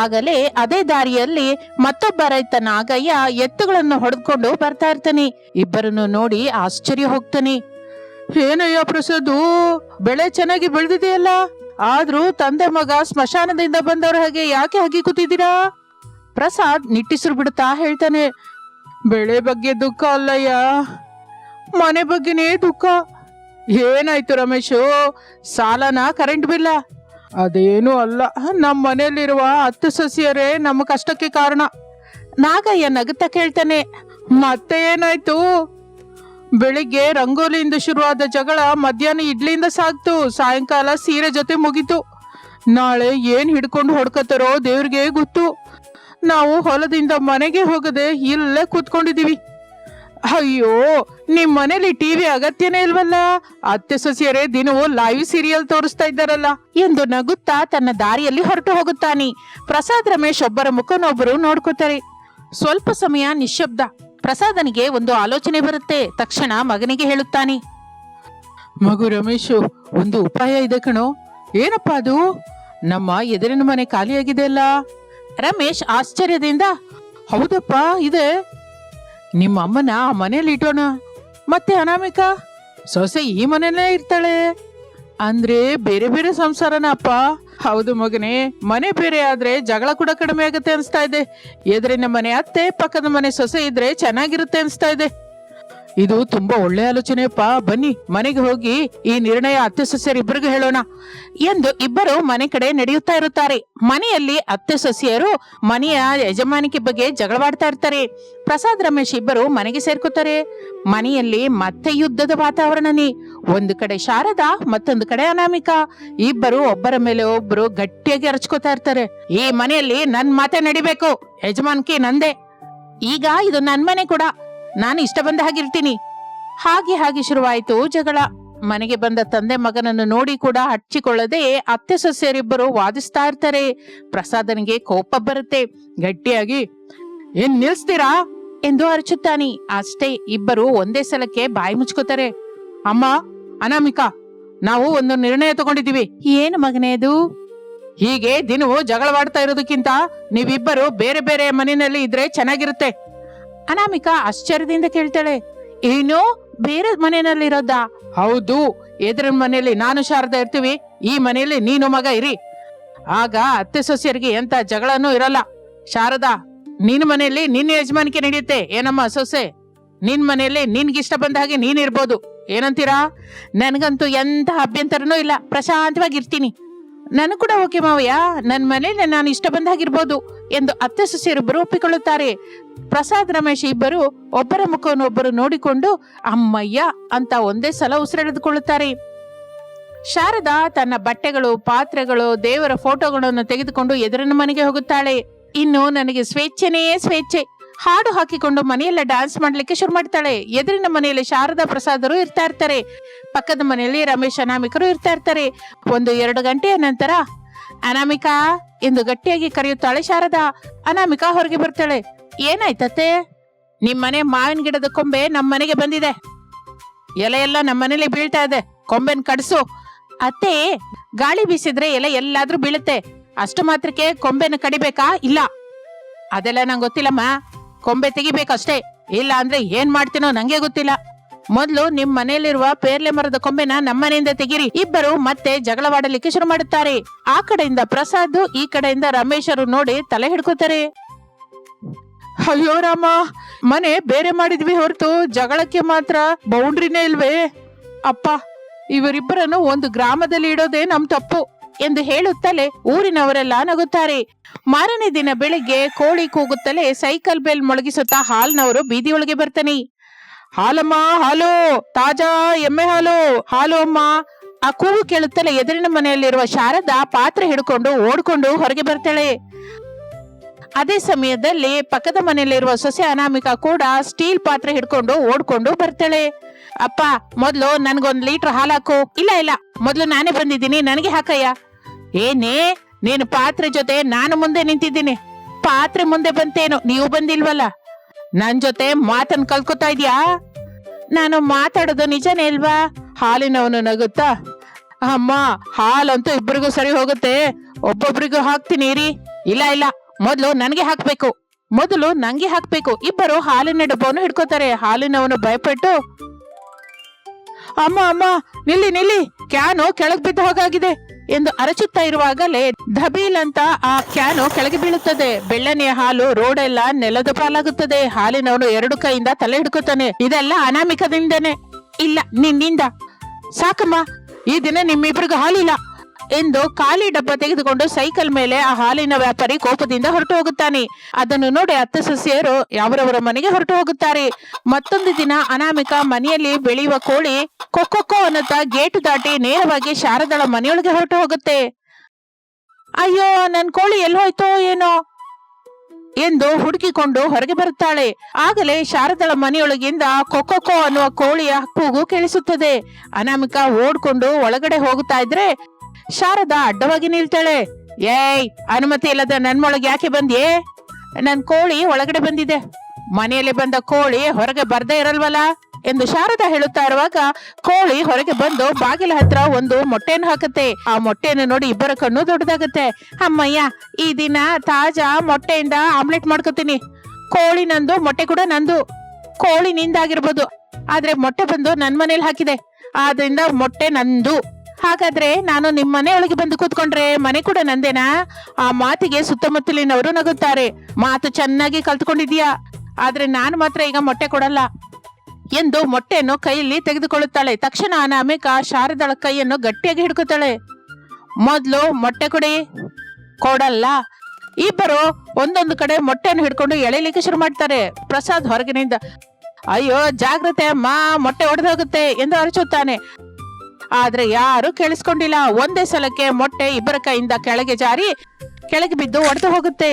ಆಗಲೇ ಅದೇ ದಾರಿಯಲ್ಲಿ ಮತ್ತೊಬ್ಬ ರೈತ ನಾಗಯ್ಯ ಎತ್ತುಗಳನ್ನು ಹೊಡೆದುಕೊಂಡು ಬರ್ತಾ ಇರ್ತಾನೆ. ಇಬ್ಬರನ್ನು ನೋಡಿ ಆಶ್ಚರ್ಯ ಹೋಗ್ತಾನೆ. ಏನಯ್ಯ ಪ್ರಸಾದು, ಬೆಳೆ ಚೆನ್ನಾಗಿ ಬೆಳೆದಿದೆಯಲ್ಲ, ಆದ್ರೂ ತಂದೆ ಮಗ ಸ್ಮಶಾನದಿಂದ ಬಂದವ್ರ ಹಾಗೆ ಯಾಕೆ ಹಾಗೆ ಕೂತಿದ್ದೀರಾ? ಪ್ರಸಾದ್ ನಿಟ್ಟಿಸಿರು ಬಿಡುತ್ತಾ ಹೇಳ್ತಾನೆ. ಬೆಳೆ ಬಗ್ಗೆ ದುಃಖ ಅಲ್ಲಯ್ಯ, ಮನೆ ಬಗ್ಗೆನೇ ದುಃಖ. ಏನಾಯ್ತು ರಮೇಶು, ಸಾಲನ ಕರೆಂಟ್ ಬಿಲ್ಲ? ಅದೇನು ಅಲ್ಲ, ನಮ್ಮ ಮನೆಯಲ್ಲಿರುವ 10 ಸಸ್ಯರೇ ನಮ್ಮ ಕಷ್ಟಕ್ಕೆ ಕಾರಣ. ನಾಗಯ್ಯ ನಗುತ್ತಾ ಕೇಳ್ತಾನೆ. ಮತ್ತೆ ಏನಾಯ್ತು? ಬೆಳಿಗ್ಗೆ ರಂಗೋಲಿಯಿಂದ ಶುರುವಾದ ಜಗಳ ಮಧ್ಯಾಹ್ನ ಇಡ್ಲಿಯಿಂದ ಸಾಗ್ತು, ಸಾಯಂಕಾಲ ಸೀರೆ ಜೊತೆ ಮುಗೀತು. ನಾಳೆ ಏನ್ ಹಿಡ್ಕೊಂಡು ಹೊಡ್ಕತಾರೋ ದೇವ್ರಿಗೆ ಗೊತ್ತು. ನಾವು ಹೊಲದಿಂದ ಮನೆಗೆ ಹೋಗದೆ ಇಲ್ಲೇ ಕೂತ್ಕೊಂಡಿದೀವಿ. ಅಯ್ಯೋ, ನಿಮ್ ಮನೇಲಿ ಟಿವಿ ಅಗತ್ಯನೇ ಇಲ್ವಲ್ಲ, 10 ಸಸ್ಯರೇ ದಿನವೂ ಲೈವ್ ಸೀರಿಯಲ್ ತೋರಿಸ್ತಾ ಇದ್ದಾರಲ್ಲ ಎಂದು ನಗುತ್ತಾ ತನ್ನ ದಾರಿಯಲ್ಲಿ ಹೊರಟು ಹೋಗುತ್ತಾನೆ. ಪ್ರಸಾದ್ ರಮೇಶ್ ಒಬ್ಬರ ಮುಖನೊಬ್ಬರು ನೋಡ್ಕೋತಾರೆ. ಸ್ವಲ್ಪ ಸಮಯ ನಿಶ್ಶಬ್ದ. ಪ್ರಸಾದನಿಗೆ ಒಂದು ಆಲೋಚನೆ ಬರುತ್ತೆ. ತಕ್ಷಣ ಮಗನಿಗೆ ಹೇಳುತ್ತಾನೆ. ಮಗು ರಮೇಶು, ಒಂದು ಉಪಾಯ ಇದೆ ಕಣೋ. ಏನಪ್ಪ ಅದು? ನಮ್ಮ ಎದುರಿನ ಮನೆ ಖಾಲಿಯಾಗಿದೆ ಅಲ್ಲ? ರಮೇಶ್ ಆಶ್ಚರ್ಯದಿಂದ, ಹೌದಪ್ಪ ಇದೆ. ನಿಮ್ಮ ಅಮ್ಮನ ಆ ಮನೇಲಿ ಇಟ್ಟೋಣ. ಮತ್ತೆ ಅನಾಮಿಕಾ ಸೊಸೆ ಈ ಮನೇಲೇ ಇರ್ತಾಳೆ. ಅಂದ್ರೆ ಬೇರೆ ಬೇರೆ ಸಂಸಾರನ ಅಪ್ಪ? ಹೌದು ಮಗನೇ, ಮನೆ ಬೇರೆ ಆದ್ರೆ ಜಗಳ ಕೂಡ ಕಡಿಮೆ ಆಗತ್ತೆ ಅನ್ಸ್ತಾ ಇದೆ. ಎದುರಿನ ಮನೆ ಅತ್ತೆ, ಪಕ್ಕದ ಮನೆ ಸೊಸೆ ಇದ್ರೆ ಚೆನ್ನಾಗಿರುತ್ತೆ ಅನ್ಸ್ತಾ ಇದೆ. ಇದು ತುಂಬಾ ಒಳ್ಳೆ ಆಲೋಚನೆಯಪ್ಪ. ಬನ್ನಿ ಮನೆಗೆ ಹೋಗಿ ಈ ನಿರ್ಣಯ 10 ಸಸ್ಯರಿಬ್ಬರಿಗೂ ಹೇಳೋಣ ಎಂದು ಇಬ್ಬರು ಮನೆ ಕಡೆ ನಡೆಯುತ್ತಾ ಇರುತ್ತಾರೆ. ಮನೆಯಲ್ಲಿ 10 ಸಸ್ಯರು ಮನೆಯ ಯಜಮಾನಿಕೆ ಬಗ್ಗೆ ಜಗಳವಾಡ್ತಾ ಇರ್ತಾರೆ. ಪ್ರಸಾದ್ ರಮೇಶ್ ಇಬ್ಬರು ಮನೆಗೆ ಸೇರ್ಕೋತಾರೆ. ಮನೆಯಲ್ಲಿ ಮತ್ತೆ ಯುದ್ಧದ ವಾತಾವರಣನೇ. ಒಂದು ಕಡೆ ಶಾರದಾ, ಮತ್ತೊಂದು ಕಡೆ ಅನಾಮಿಕಾ. ಇಬ್ಬರು ಒಬ್ಬರ ಮೇಲೆ ಒಬ್ಬರು ಗಟ್ಟಿಯಾಗಿ ಅರಚ್ಕೋತಾ ಇರ್ತಾರೆ. ಈ ಮನೆಯಲ್ಲಿ ನನ್ ಮಾತೆ ನಡಿಬೇಕು, ಯಜಮಾನಿಕೆ ನಂದೇ. ಈಗ ಇದು ನನ್ ಮನೆ ಕೂಡ, ನಾನು ಇಷ್ಟ ಬಂದ ಹಾಗಿರ್ತೀನಿ. ಹಾಗೆ ಶುರುವಾಯಿತು ಜಗಳ. ಮನೆಗೆ ಬಂದ ತಂದೆ ಮಗನನ್ನು ನೋಡಿ ಕೂಡ ಹಚ್ಚಿಕೊಳ್ಳದೆ 10 ಸಸ್ಯರಿಬ್ಬರು ವಾದಿಸ್ತಾ ಇರ್ತಾರೆ. ಪ್ರಸಾದನಿಗೆ ಕೋಪ ಬರುತ್ತೆ. ಗಟ್ಟಿಯಾಗಿ, ಏನ್ ನಿಲ್ಸ್ತೀರಾ ಎಂದು ಅರಚುತ್ತಾನೆ. ಅಷ್ಟೇ, ಇಬ್ಬರು ಒಂದೇ ಸಲಕ್ಕೆ ಬಾಯಿ ಮುಚ್ಕೋತಾರೆ. ಅಮ್ಮ, ಅನಾಮಿಕಾ, ನಾವು ಒಂದು ನಿರ್ಣಯ ತಗೊಂಡಿದೀವಿ. ಏನು ಮಗನೇ ಅದು? ಹೀಗೆ ದಿನವೂ ಜಗಳವಾಡ್ತಾ ಇರೋದಕ್ಕಿಂತ ನೀವಿಬ್ಬರು ಬೇರೆ ಬೇರೆ ಮನೆಯಲ್ಲಿ ಇದ್ರೆ ಚೆನ್ನಾಗಿರುತ್ತೆ. ಅನಾಮಿಕಾ ಆಶ್ಚರ್ಯದಿಂದ ಕೇಳ್ತಾಳೆ. ಏನು, ಬೇರೆ ಮನೆಯಲ್ಲಿರೋದಾ? ಹೌದು, ಎದುರಿನ ಮನೆಯಲ್ಲಿ ನಾನು ಶಾರದಾ ಇರ್ತೀವಿ, ಈ ಮನೆಯಲ್ಲಿ ನೀನು ಮಗ ಇರಿ. ಆಗ 10 ಸೊಸೆಯರಿಗೆ ಎಂತ ಜಗಳನೂ ಇರಲ್ಲ. ಶಾರದಾ, ನಿನ್ ಮನೆಯಲ್ಲಿ ನಿನ್ನ ಯಜಮಾನಿಕೆ ನಡೆಯುತ್ತೆ. ಏನಮ್ಮ ಸೊಸೆ, ನಿನ್ ಮನೆಯಲ್ಲಿ ನಿನ್ಗಿಷ್ಟ ಬಂದ ಹಾಗೆ ನೀನ್ ಇರ್ಬೋದು. ಏನಂತೀರಾ? ನನ್ಗಂತೂ ಎಂತ ಅಭ್ಯಂತರನೂ ಇಲ್ಲ, ಪ್ರಶಾಂತವಾಗಿರ್ತೀನಿ. ನನಗೂ ಕೂಡ ಓಕೆ ಮಾವಯ್ಯ, ನನ್ನ ಮನೇಲಿ ನಾನು ಇಷ್ಟ ಬಂದ ಹಾಗಿರ್ಬೋದು ಎಂದು 10 ಸಸ್ಯರಿಬ್ಬರು ಒಪ್ಪಿಕೊಳ್ಳುತ್ತಾರೆ. ಪ್ರಸಾದ್ ರಮೇಶ್ ಇಬ್ಬರು ಒಬ್ಬರ ಮುಖವನ್ನೊಬ್ಬರು ನೋಡಿಕೊಂಡು ಅಮ್ಮಯ್ಯ ಅಂತ ಒಂದೇ ಸಲ ಉಸಿರೆಳೆದುಕೊಳ್ಳುತ್ತಾರೆ. ಶಾರದಾ ತನ್ನ ಬಟ್ಟೆಗಳು, ಪಾತ್ರೆಗಳು, ದೇವರ ಫೋಟೋಗಳನ್ನು ತೆಗೆದುಕೊಂಡು ಎದುರಿನ ಮನೆಗೆ ಹೋಗುತ್ತಾಳೆ. ಇನ್ನು ನನಗೆ ಸ್ವೇಚ್ಛೆನೇ ಸ್ವೇಚ್ಛೆ. ಹಾಡು ಹಾಕಿಕೊಂಡು ಮನೆಯೆಲ್ಲ ಡ್ಯಾನ್ಸ್ ಮಾಡ್ಲಿಕ್ಕೆ ಶುರು ಮಾಡ್ತಾಳೆ. ಎದುರಿನ ಮನೆಯಲ್ಲಿ ಶಾರದಾ ಪ್ರಸಾದರು ಇರ್ತಾ ಇರ್ತಾರೆ. ಪಕ್ಕದ ಮನೆಯಲ್ಲಿ ರಮೇಶ್ ಅನಾಮಿಕರು ಇರ್ತಾ ಇರ್ತಾರೆ. 1-2 ಗಂಟೆಯ ನಂತರ ಅನಾಮಿಕಾ ಎಂದು ಗಟ್ಟಿಯಾಗಿ ಕರೆಯುತ್ತಾಳೆ ಶಾರದಾ. ಅನಾಮಿಕಾ ಹೊರಗೆ ಬರ್ತಾಳೆ. ಏನಾಯ್ತತ್ತೆ? ನಿಮ್ಮನೆ ಮಾವಿನ ಗಿಡದ ಕೊಂಬೆ ನಮ್ಮ ಮನೆಗೆ ಬಂದಿದೆ. ಎಲೆ ಎಲ್ಲ ನಮ್ಮ ಮನೇಲಿ ಬೀಳ್ತಾ ಇದೆ, ಕೊಂಬೆನ್ ಕಡ್ಸು. ಅತ್ತೆ, ಗಾಳಿ ಬೀಸಿದ್ರೆ ಎಲೆ ಎಲ್ಲಾದ್ರೂ ಬೀಳುತ್ತೆ, ಅಷ್ಟು ಮಾತ್ರಕ್ಕೆ ಕೊಂಬೆನ ಕಡಿಬೇಕಾ? ಇಲ್ಲ, ಅದೆಲ್ಲ ನಂಗೆ ಗೊತ್ತಿಲ್ಲಮ್ಮ. ಕೊಂಬೆ ತೆಗಿಬೇಕಷ್ಟೇ, ಇಲ್ಲ ಅಂದ್ರೆ ಏನ್ ಮಾಡ್ತೀನೋ ನಂಗೆ ಗೊತ್ತಿಲ್ಲ. ಮೊದ್ಲು ನಿಮ್ ಮನೆಯಲ್ಲಿರುವ ಪೇರ್ಲೆ ಮರದ ಕೊಂಬೆನ ನಮ್ಮನೆಯಿಂದ ತೆಗಿರಿ. ಇಬ್ಬರು ಮತ್ತೆ ಜಗಳವಾಡಲಿಕ್ಕೆ ಶುರು ಮಾಡುತ್ತಾರೆ. ಆ ಕಡೆಯಿಂದ ಪ್ರಸಾದ್, ಈ ಕಡೆಯಿಂದ ರಮೇಶರು ನೋಡಿ ತಲೆ ಹಿಡ್ಕೋತಾರೆ. ಅಯ್ಯೋ ರಾಮ, ಮನೆ ಬೇರೆ ಮಾಡಿದ್ವಿ ಹೊರತು ಜಗಳಕ್ಕೆ ಮಾತ್ರ ಬೌಂಡ್ರಿನೇ ಇಲ್ವೇ? ಅಪ್ಪ, ಇವರಿಬ್ಬರನ್ನು ಒಂದು ಗ್ರಾಮದಲ್ಲಿ ಇಡೋದೇ ನಮ್ ತಪ್ಪು ಎಂದು ಹೇಳುತ್ತಲೇ ಊರಿನವರೆಲ್ಲ ನಗುತ್ತಾರೆ. ಮಾರನೇ ದಿನ ಬೆಳಿಗ್ಗೆ ಕೋಳಿ ಕೂಗುತ್ತಲೇ ಸೈಕಲ್ ಬೆಲ್ ಮೊಳಗಿಸುತ್ತಾ ಹಾಲ್ನವರು ಬೀದಿಯೊಳಗೆ ಬರ್ತಾನೆ. ಹಾಲಮ್ಮ, ಹಾಲು, ತಾಜಾ ಎಮ್ಮೆ ಹಾಲು, ಹಾಲು ಅಮ್ಮ. ಆ ಕೂಗು ಕೇಳುತ್ತಲೇ ಎದುರಿನ ಮನೆಯಲ್ಲಿರುವ ಶಾರದಾ ಪಾತ್ರೆ ಹಿಡ್ಕೊಂಡು ಓಡ್ಕೊಂಡು ಹೊರಗೆ ಬರ್ತಾಳೆ. ಅದೇ ಸಮಯದಲ್ಲಿ ಪಕ್ಕದ ಮನೆಯಲ್ಲಿರುವ ಸೊಸೆ ಅನಾಮಿಕಾ ಕೂಡ ಸ್ಟೀಲ್ ಪಾತ್ರೆ ಹಿಡ್ಕೊಂಡು ಓಡ್ಕೊಂಡು ಬರ್ತಾಳೆ. ಅಪ್ಪ, ಮೊದ್ಲು ನನ್ಗೊಂದ್ ಲೀಟರ್ ಹಾಲು ಹಾಕು. ಇಲ್ಲ, ಮೊದ್ಲು ನಾನೇ ಬಂದಿದ್ದೀನಿ, ನನಗೆ ಹಾಕಯ್ಯ. ಏನೇ, ನೀನು ಪಾತ್ರೆ ಜೊತೆ ನಾನು ಮುಂದೆ ನಿಂತಿದ್ದೀನಿ, ಪಾತ್ರೆ ಮುಂದೆ ಬಂತೇನು, ನೀವು ಬಂದಿಲ್ವಲ್ಲ? ನನ್ ಜೊತೆ ಮಾತನ್ ಕಲ್ಕೋತಾ ಇದ್ಯಾ? ನಾನು ಮಾತಾಡೋದು ನಿಜನೇ ಅಲ್ವಾ? ಹಾಲಿನವನು ನಗುತ್ತಾ, ಅಮ್ಮ ಹಾಲಂತೂ ಇಬ್ಬರಿಗೂ ಸರಿ ಹೋಗುತ್ತೆ, ಒಬ್ಬೊಬ್ರಿಗೂ ಹಾಕ್ತೀನಿ ರೀ. ಇಲ್ಲ ಇಲ್ಲ, ಮೊದ್ಲು ನನ್ಗೆ ಹಾಕ್ಬೇಕು. ಮೊದಲು ನಂಗೆ ಹಾಕ್ಬೇಕು. ಇಬ್ಬರು ಹಾಲಿನ ಡಬ್ಬವನ್ನು ಹಿಡ್ಕೋತಾರೆ. ಹಾಲಿನವನು ಭಯಪಟ್ಟು, ಅಮ್ಮ ಅಮ್ಮ ನಿಲ್ಲಿ ನಿಲ್ಲಿ, ಕ್ಯಾನು ಕೆಳಗ್ ಬಿದ್ದ ಹಾಗಾಗಿದೆ ಎಂದು ಅರಚುತ್ತಾ ಇರುವಾಗಲೇ ಧಬೀಲ್ ಅಂತ ಆ ಕ್ಯಾನು ಕೆಳಗೆ ಬೀಳುತ್ತದೆ. ಬೆಳ್ಳನೆಯ ಹಾಲು ರೋಡೆಲ್ಲ ನೆಲದ ಪಾಲಾಗುತ್ತದೆ. ಹಾಲಿನವನು ಎರಡು ಕೈಯಿಂದ ತಲೆ ಹಿಡ್ಕೋತಾನೆ. ಇದೆಲ್ಲ ಅನಾಮಿಕದಿಂದನೇ. ಇಲ್ಲ, ನಿನ್ನಿಂದ. ಸಾಕಮ್ಮ, ಈ ದಿನ ನಿಮ್ಮಿಬ್ರಿಗೂ ಹಾಲಿಲ್ಲ ಎಂದು ಖಾಲಿ ಡಬ್ಬ ತೆಗೆದುಕೊಂಡು ಸೈಕಲ್ ಮೇಲೆ ಆ ಹಾಲಿನ ವ್ಯಾಪಾರಿ ಕೋಪದಿಂದ ಹೊರಟು ಹೋಗುತ್ತಾನೆ. ಅದನ್ನು ನೋಡಿ ಅತ್ತೆ ಸೊಸೆಯರು ಅವರವರ ಮನೆಗೆ ಹೊರಟು ಹೋಗುತ್ತಾರೆ. ಮತ್ತೊಂದು ದಿನ ಅನಾಮಿಕ ಮನೆಯಲ್ಲಿ ಬೆಳೆಯುವ ಕೋಳಿ ಕೊಕ್ಕೊ ಅನ್ನುತ್ತಾ ಗೇಟು ದಾಟಿ ನೇರವಾಗಿ ಶಾರದಳ ಮನೆಯೊಳಗೆ ಹೊರಟು ಹೋಗುತ್ತೆ. ಅಯ್ಯೋ, ನನ್ ಕೋಳಿ ಎಲ್ಲಿ ಹೋಯ್ತೋ ಏನೋ ಎಂದು ಹುಡುಕಿಕೊಂಡು ಹೊರಗೆ ಬರುತ್ತಾಳೆ. ಆಗಲೇ ಶಾರದಳ ಮನೆಯೊಳಗಿಂದ ಕೊಕ್ಕೊ ಅನ್ನುವ ಕೋಳಿಯ ಕೂಗು ಕೇಳಿಸುತ್ತದೆ. ಅನಾಮಿಕ ಓಡ್ಕೊಂಡು ಒಳಗಡೆ ಹೋಗುತ್ತಾ ಇದ್ರೆ ಶಾರದಾ ಅಡ್ಡವಾಗಿ ನಿಲ್ತಾಳೆ. ಏಯ್, ಅನುಮತಿ ಇಲ್ಲದ ನನ್ಮೊಳಗೆ ಯಾಕೆ ಬಂದ್ಯೇ? ನನ್ ಕೋಳಿ ಒಳಗಡೆ ಬಂದಿದೆ. ಮನೆಯಲ್ಲಿ ಬಂದ ಕೋಳಿ ಹೊರಗೆ ಬರ್ದೇ ಇರಲ್ವಲ್ಲ ಎಂದು ಶಾರದಾ ಹೇಳುತ್ತಾ ಇರುವಾಗ ಕೋಳಿ ಹೊರಗೆ ಬಂದು ಬಾಗಿಲ ಹತ್ರ ಒಂದು ಮೊಟ್ಟೆಯನ್ನು ಹಾಕುತ್ತೆ. ಆ ಮೊಟ್ಟೆಯನ್ನು ನೋಡಿ ಇಬ್ಬರ ಕಣ್ಣು ದೊಡ್ಡದಾಗುತ್ತೆ. ಅಮ್ಮಯ್ಯ, ಈ ದಿನ ತಾಜಾ ಮೊಟ್ಟೆಯಿಂದ ಆಮ್ಲೆಟ್ ಮಾಡ್ಕೋತೀನಿ. ಕೋಳಿ ನಂದು, ಮೊಟ್ಟೆ ಕೂಡ ನಂದು. ಕೋಳಿ ನಿಂದಾಗಿರ್ಬೋದು, ಆದ್ರೆ ಮೊಟ್ಟೆ ಬಂದು ನನ್ ಮನೇಲಿ ಹಾಕಿದೆ, ಆದ್ರಿಂದ ಮೊಟ್ಟೆ ನಂದು. ಹಾಗಾದ್ರೆ ನಾನು ನಿಮ್ ಮನೆ ಒಳಗೆ ಬಂದು ಕೂತ್ಕೊಂಡ್ರೆ ಮನೆ ಕೂಡ ನಂದೇನಾ? ಆ ಮಾತಿಗೆ ಸುತ್ತಮುತ್ತಲಿನವರು ನಗುತ್ತಾರೆ. ಮಾತು ಚೆನ್ನಾಗಿ ಕಲ್ತ್ಕೊಂಡಿದ್ಯಾ, ಆದ್ರೆ ನಾನು ಮಾತ್ರ ಈಗ ಮೊಟ್ಟೆ ಕೊಡಲ್ಲ ಎಂದು ಮೊಟ್ಟೆಯನ್ನು ಕೈಯಲ್ಲಿ ತೆಗೆದುಕೊಳ್ಳುತ್ತಾಳೆ. ತಕ್ಷಣ ಅನಾಮಿಕ ಶಾರದಳ ಕೈಯನ್ನು ಗಟ್ಟಿಯಾಗಿ ಹಿಡ್ಕೊತಾಳೆ. ಮೊದ್ಲು ಮೊಟ್ಟೆ ಕೊಡಿ. ಕೊಡಲ್ಲ. ಇಬ್ಬರು ಒಂದೊಂದು ಕಡೆ ಮೊಟ್ಟೆಯನ್ನು ಹಿಡ್ಕೊಂಡು ಎಳೆಯಲಿಕ್ಕೆ ಶುರು ಮಾಡ್ತಾರೆ. ಪ್ರಸಾದ್ ಹೊರಗಿನಿಂದ, ಅಯ್ಯೋ ಜಾಗ್ರತೆ ಅಮ್ಮ, ಮೊಟ್ಟೆ ಒಡೆದೋಗುತ್ತೆ ಎಂದು ಅರಚುತ್ತಾನೆ. ಆದ್ರೆ ಯಾರು ಕೇಳಿಸ್ಕೊಂಡಿಲ್ಲ. ಒಂದೇ ಸಲಕ್ಕೆ ಮೊಟ್ಟೆ ಇಬ್ಬರ ಕೈಯಿಂದ ಕೆಳಗೆ ಜಾರಿ ಕೆಳಗೆ ಬಿದ್ದು ಒಡೆದು ಹೋಗುತ್ತೆ.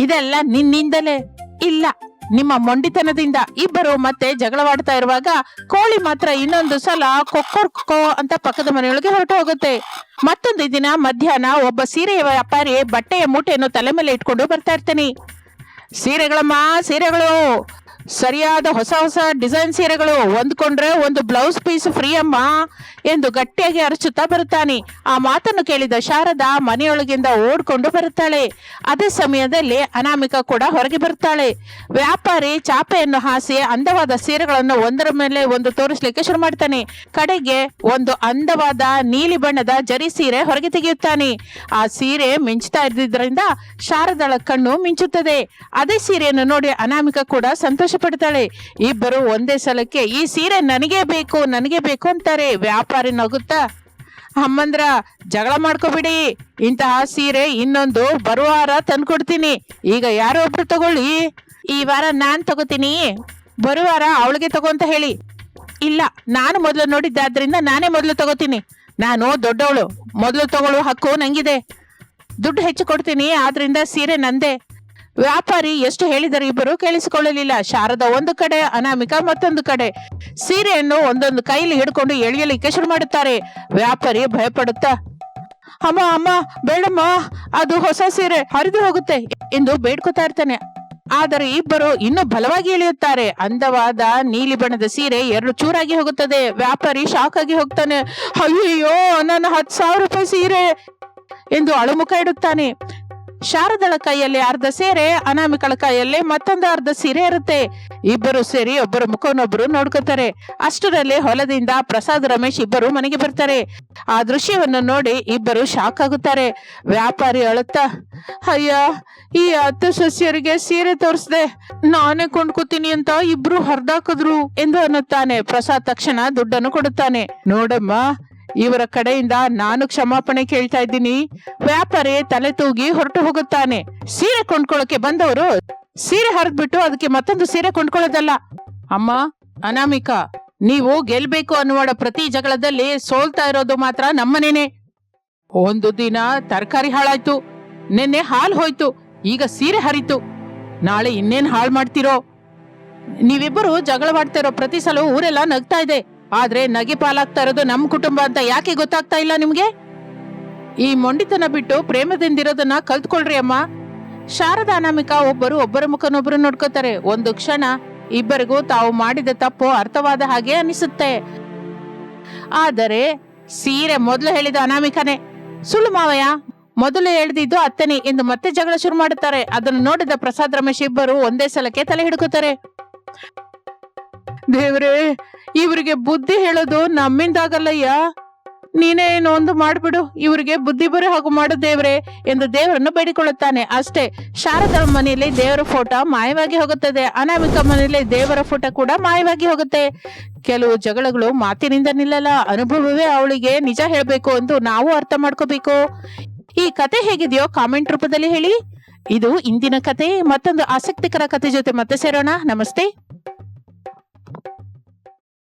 ಇದೆಲ್ಲ ನಿನ್ನಿಂದಲೇ. ಇಲ್ಲ, ನಿಮ್ಮ ಮೊಂಡಿತನದಿಂದ. ಇಬ್ಬರು ಮತ್ತೆ ಜಗಳವಾಡ್ತಾ ಇರುವಾಗ ಕೋಳಿ ಮಾತ್ರ ಇನ್ನೊಂದು ಸಲ ಕೊಕ್ಕೊ ಅಂತ ಪಕ್ಕದ ಮನೆಯೊಳಗೆ ಹೊರಟು ಹೋಗುತ್ತೆ. ಮತ್ತೊಂದು ದಿನ ಮಧ್ಯಾಹ್ನ ಒಬ್ಬ ಸೀರೆಯ ವ್ಯಾಪಾರಿ ಬಟ್ಟೆಯ ಮೂಟೆಯನ್ನು ತಲೆ ಮೇಲೆ ಇಟ್ಕೊಂಡು ಬರ್ತಾ ಇರ್ತಾನೆ. ಸೀರೆಗಳಮ್ಮ, ಸೀರೆಗಳು, ಸರಿಯಾದ ಹೊಸ ಹೊಸ ಡಿಸೈನ್ ಸೀರೆಗಳು, ಹೊಂದ್ಕೊಂಡ್ರೆ ಒಂದು ಬ್ಲೌಸ್ ಪೀಸ್ ಫ್ರೀ ಅಮ್ಮ ಎಂದು ಗಟ್ಟಿಯಾಗಿ ಅರಚುತ್ತಾ ಬರುತ್ತಾನೆ. ಆ ಮಾತನ್ನು ಕೇಳಿದ ಶಾರದಾ ಮನೆಯೊಳಗಿಂದ ಓಡ್ಕೊಂಡು ಬರುತ್ತಾಳೆ. ಅದೇ ಸಮಯದಲ್ಲಿ ಅನಾಮಿಕ ಕೂಡ ಹೊರಗೆ ಬರುತ್ತಾಳೆ. ವ್ಯಾಪಾರಿ ಚಾಪೆಯನ್ನು ಹಾಸಿ ಅಂದವಾದ ಸೀರೆಗಳನ್ನು ಒಂದರ ಮೇಲೆ ಒಂದು ತೋರಿಸ್ಲಿಕ್ಕೆ ಶುರು ಮಾಡ್ತಾನೆ. ಕಡೆಗೆ ಒಂದು ಅಂದವಾದ ನೀಲಿ ಬಣ್ಣದ ಜರಿ ಸೀರೆ ಹೊರಗೆ ತೆಗೆಯುತ್ತಾನೆ. ಆ ಸೀರೆ ಮಿಂಚ್ತಾ ಇದ್ದಿದ್ರಿಂದ ಶಾರದಳ ಕಣ್ಣು ಮಿಂಚುತ್ತದೆ. ಅದೇ ಸೀರೆಯನ್ನು ನೋಡಿ ಅನಾಮಿಕ ಕೂಡ ಸಂತೋಷ ಪಡ್ತಾಳೆ. ಇಬ್ಬರು ಒಂದೇ ಸಲಕ್ಕೆ ಈ ಸೀರೆ ನನಗೆ ಬೇಕು, ನನಗೆ ಬೇಕು ಅಂತಾರೆ. ವ್ಯಾಪಾರಿ ನಗುತ್ತಾ, ಅಮ್ಮಂದ್ರ ಜಗಳ ಮಾಡ್ಕೋಬಿಡಿ, ಇಂತಹ ಸೀರೆ ಇನ್ನೊಂದು ಬರುವ ವಾರ ತಂದ್ಕೊಡ್ತೀನಿ. ಈಗ ಯಾರೋ ಒಬ್ರು ತಗೊಳ್ಳಿ. ಈ ವಾರ ನಾನ್ ತಗೋತೀನಿ, ಬರುವ ವಾರ ಅವಳಿಗೆ ತಗೋ ಅಂತ ಹೇಳಿ. ಇಲ್ಲ, ನಾನು ಮೊದಲು ನೋಡಿದ್ದಾದ್ರಿಂದ ನಾನೇ ಮೊದಲು ತಗೋತೀನಿ. ನಾನು ದೊಡ್ಡವಳು, ಮೊದಲು ತಗೊಳ್ಳುವ ಹಕ್ಕು ನಂಗಿದೆ. ದುಡ್ಡು ಹೆಚ್ಚು ಕೊಡ್ತೀನಿ, ಆದ್ರಿಂದ ಸೀರೆ ನಂದೇ. ವ್ಯಾಪಾರಿ ಎಷ್ಟು ಹೇಳಿದರೂ ಇಬ್ಬರು ಕೇಳಿಸಿಕೊಳ್ಳಲಿಲ್ಲ. ಶಾರದಾ ಒಂದು ಕಡೆ, ಅನಾಮಿಕ ಮತ್ತೊಂದು ಕಡೆ ಸೀರೆಯನ್ನು ಒಂದೊಂದು ಕೈಲಿ ಹಿಡ್ಕೊಂಡು ಎಳೆಯಲಿಕ್ಕೆ ಶುರು ಮಾಡುತ್ತಾರೆ. ವ್ಯಾಪಾರಿ ಭಯಪಡುತ್ತಾ, ಅಮ್ಮ ಅಮ್ಮ ಬೇಡಮ್ಮ, ಅದು ಹೊಸ ಸೀರೆ ಹರಿದು ಹೋಗುತ್ತೆ ಎಂದು ಬೇಡ್ಕೊತಾ ಇರ್ತಾನೆ. ಆದರೆ ಇಬ್ಬರು ಇನ್ನೂ ಬಲವಾಗಿ ಎಳೆಯುತ್ತಾರೆ. ಅಂದವಾದ ನೀಲಿ ಬಣ್ಣದ ಸೀರೆ ಎರಡು ಚೂರಾಗಿ ಹೋಗುತ್ತದೆ. ವ್ಯಾಪಾರಿ ಶಾಕ್ ಆಗಿ ಹೋಗ್ತಾನೆ. ಅಯ್ಯಯ್ಯೋ, ನನ್ನ 10,000 ರೂಪಾಯಿ ಸೀರೆ ಎಂದು ಅಳುಮುಖ ಇಡುತ್ತಾನೆ. ಶಾರದಳ ಕೈಯಲ್ಲಿ ಅರ್ಧ ಸೀರೆ, ಅನಾಮಿಕಳ ಕೈಯಲ್ಲಿ ಮತ್ತೊಂದು ಅರ್ಧ ಸೀರೆ ಇರುತ್ತೆ. ಇಬ್ಬರು ಸೇರಿ ಒಬ್ಬರ ಮುಖವನ್ನೊಬ್ಬರು ನೋಡ್ಕೊತಾರೆ. ಅಷ್ಟರಲ್ಲಿ ಹೊಲದಿಂದ ಪ್ರಸಾದ್, ರಮೇಶ್ ಇಬ್ಬರು ಮನೆಗೆ ಬರ್ತಾರೆ. ಆ ದೃಶ್ಯವನ್ನು ನೋಡಿ ಇಬ್ಬರು ಶಾಕ್ ಆಗುತ್ತಾರೆ. ವ್ಯಾಪಾರಿ ಅಳುತ್ತಾ, ಅಯ್ಯ, ಈ ಅತ್ತೆ ಸೊಸೆಯರಿಗೆ ಸೀರೆ ತೋರಿಸ್ದೆ, ನಾನೇ ಕೊಂಡ್ಕೋತೀನಿ ಅಂತ ಇಬ್ರು ಹರ್ದಾಕಿದ್ರು ಎಂದು ಅನ್ನುತ್ತಾನೆ. ಪ್ರಸಾದ್ ತಕ್ಷಣ ದುಡ್ಡನ್ನು ಕೊಡುತ್ತಾನೆ. ನೋಡಮ್ಮ, ಇವರ ಕಡೆಯಿಂದ ನಾನು ಕ್ಷಮಾಪಣೆ ಕೇಳ್ತಾ ಇದ್ದೀನಿ. ವ್ಯಾಪಾರಿ ತಲೆ ತೂಗಿ ಹೊರಟು ಹೋಗುತ್ತಾನೆ. ಸೀರೆ ಕೊಂಡ್ಕೊಳ್ಳೋಕೆ ಬಂದವರು ಸೀರೆ ಹರಿದ್ಬಿಟ್ಟು ಅದಕ್ಕೆ ಮತ್ತೊಂದು ಸೀರೆ ಕೊಂಡ್ಕೊಳ್ಳೋದಲ್ಲ. ಅಮ್ಮ ಅನಾಮಿಕ, ನೀವು ಗೆಲ್ಬೇಕು ಅನ್ನುವ ಪ್ರತಿ ಜಗಳದಲ್ಲಿ ಸೋಲ್ತಾ ಇರೋದು ಮಾತ್ರ ನಮ್ಮನೇನೆ. ಒಂದು ದಿನ ತರಕಾರಿ ಹಾಳಾಯ್ತು, ನಿನ್ನೆ ಹಾಲು ಹೋಯ್ತು, ಈಗ ಸೀರೆ ಹರಿತು, ನಾಳೆ ಇನ್ನೇನ್ ಹಾಳು ಮಾಡ್ತಿರೋ? ನೀವಿಬ್ಬರು ಜಗಳವಾಡ್ತಾ ಇರೋ ಪ್ರತಿ ಸಲ ಊರೆಲ್ಲ ನಗ್ತಾ ಇದೆ, ಆದ್ರೆ ನಗೆ ಪಾಲಾಗ್ತಾ ಇರೋದು ನಮ್ ಕುಟುಂಬ ಅಂತ ಯಾಕೆ ಗೊತ್ತಾಗ್ತಾ ಇಲ್ಲ ನಿಮ್ಗೆ? ಈ ಮೊಂಡಿತನ ಬಿಟ್ಟು ಪ್ರೇಮದಿಂದಿರೋದನ್ನ ಕಲ್ತ್ಕೊಳ್ರಿ ಅಮ್ಮ. ಶಾರದಾ ಅನಾಮಿಕಾ ಒಬ್ಬರ ಮುಖನೊಬ್ಬರು ನೋಡ್ಕೋತಾರೆ. ಒಂದು ಕ್ಷಣ ಇಬ್ಬರಿಗೂ ತಾವು ಮಾಡಿದ ತಪ್ಪು ಅರ್ಥವಾದ ಹಾಗೆ ಅನಿಸುತ್ತೆ. ಆದರೆ ಸೀರೆ ಮೊದಲು ಹೇಳಿದ ಅನಾಮಿಕನೇ. ಸುಳ್ಳು ಮಾವಯ್ಯ, ಮೊದಲು ಹೇಳ್ದಿದ್ದು ಅತ್ತನಿ ಎಂದು ಮತ್ತೆ ಜಗಳ ಶುರು ಮಾಡುತ್ತಾರೆ. ಅದನ್ನು ನೋಡಿದ ಪ್ರಸಾದ್ ರಮೇಶ್ ಇಬ್ಬರು ಒಂದೇ ಸಲಕ್ಕೆ ತಲೆ ಹಿಡ್ಕೋತಾರೆ. ದೇವ್ರೇ, ಇವರಿಗೆ ಬುದ್ಧಿ ಹೇಳೋದು ನಮ್ಮಿಂದಾಗಲ್ಲಯ್ಯ. ನೀನೇ ಏನೋ ಒಂದು ಮಾಡ್ಬಿಡು, ಇವರಿಗೆ ಬುದ್ಧಿ ಬರೋ ಹಾಗೂ ಮಾಡು ದೇವ್ರೆ ಎಂದು ದೇವರನ್ನು ಬೇಡಿಕೊಳ್ಳುತ್ತಾನೆ. ಅಷ್ಟೇ, ಶಾರದಾ ಮನೆಯಲ್ಲಿ ದೇವರ ಫೋಟೋ ಮಾಯವಾಗಿ ಹೋಗುತ್ತದೆ. ಅನಾಮಿಕಾ ಮನೆಯಲ್ಲಿ ದೇವರ ಫೋಟೋ ಕೂಡ ಮಾಯವಾಗಿ ಹೋಗುತ್ತೆ. ಕೆಲವು ಜಗಳಗಳು ಮಾತಿನಿಂದ ನಿಲ್ಲಲ್ಲ, ಅನುಭವವೇ ಅವಳಿಗೆ ನಿಜ ಹೇಳಬೇಕು ಎಂದು ನಾವು ಅರ್ಥ ಮಾಡ್ಕೋಬೇಕು. ಈ ಕತೆ ಹೇಗಿದೆಯೋ ಕಾಮೆಂಟ್ ರೂಪದಲ್ಲಿ ಹೇಳಿ. ಇದು ಇಂದಿನ ಕತೆ. ಮತ್ತೊಂದು ಆಸಕ್ತಿಕರ ಕತೆ ಜೊತೆ ಮತ್ತೆ ಸೇರೋಣ. ನಮಸ್ತೆ.